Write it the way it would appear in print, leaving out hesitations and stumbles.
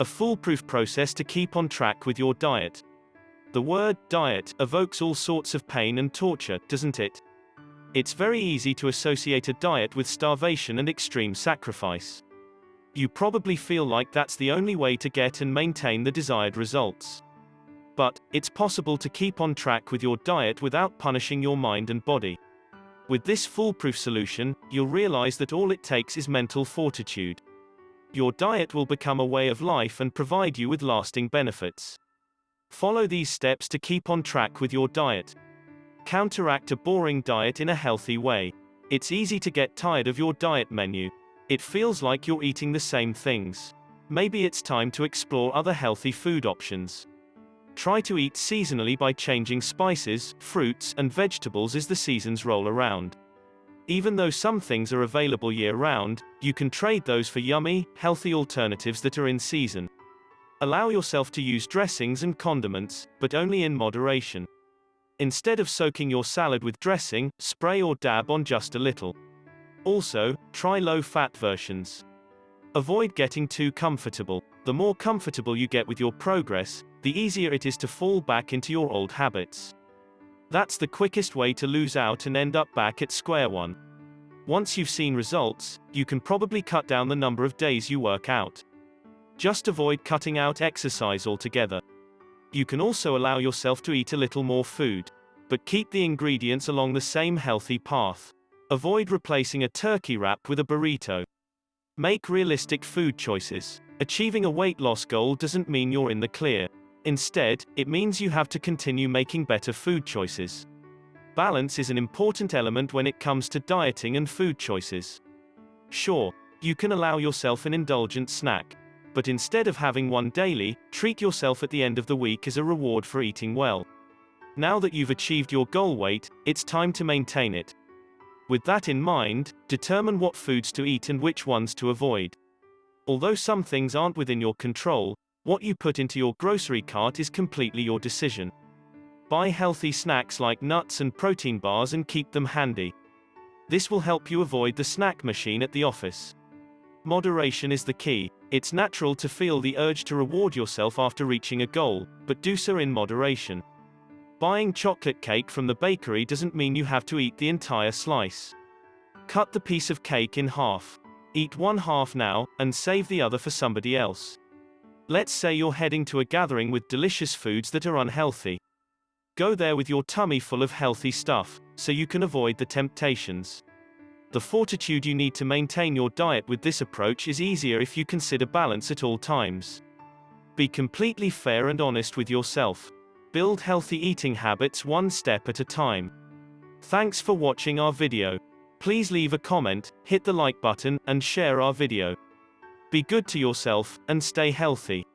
A foolproof process to keep on track with your diet. The word diet evokes all sorts of pain and torture, doesn't it? It's very easy to associate a diet with starvation and extreme sacrifice. You probably feel like that's the only way to get and maintain the desired results. But it's possible to keep on track with your diet without punishing your mind and body. With this foolproof solution, you'll realize that all it takes is mental fortitude. Your diet will become a way of life and provide you with lasting benefits. Follow these steps to keep on track with your diet. Counteract a boring diet in a healthy way. It's easy to get tired of your diet menu. It feels like you're eating the same things. Maybe it's time to explore other healthy food options. Try to eat seasonally by changing spices, fruits, and vegetables as the seasons roll around. Even though some things are available year-round, you can trade those for yummy, healthy alternatives that are in season. Allow yourself to use dressings and condiments, but only in moderation. Instead of soaking your salad with dressing, spray or dab on just a little. Also, try low-fat versions. Avoid getting too comfortable. The more comfortable you get with your progress, the easier it is to fall back into your old habits. That's the quickest way to lose out and end up back at square one. Once you've seen results, you can probably cut down the number of days you work out. Just avoid cutting out exercise altogether. You can also allow yourself to eat a little more food, but keep the ingredients along the same healthy path. Avoid replacing a turkey wrap with a burrito. Make realistic food choices. Achieving a weight loss goal doesn't mean you're in the clear. Instead, it means you have to continue making better food choices. Balance is an important element when it comes to dieting and food choices. Sure, you can allow yourself an indulgent snack, but instead of having one daily, treat yourself at the end of the week as a reward for eating well. Now that you've achieved your goal weight, it's time to maintain it. With that in mind, determine what foods to eat and which ones to avoid. Although some things aren't within your control, what you put into your grocery cart is completely your decision. Buy healthy snacks like nuts and protein bars and keep them handy. This will help you avoid the snack machine at the office. Moderation is the key. It's natural to feel the urge to reward yourself after reaching a goal, but do so in moderation. Buying chocolate cake from the bakery doesn't mean you have to eat the entire slice. Cut the piece of cake in half. Eat one half now, and save the other for somebody else. Let's say you're heading to a gathering with delicious foods that are unhealthy. Go there with your tummy full of healthy stuff, so you can avoid the temptations. The fortitude you need to maintain your diet with this approach is easier if you consider balance at all times. Be completely fair and honest with yourself. Build healthy eating habits one step at a time. Thanks for watching our video. Please leave a comment, hit the like button, and share our video. Be good to yourself, and stay healthy.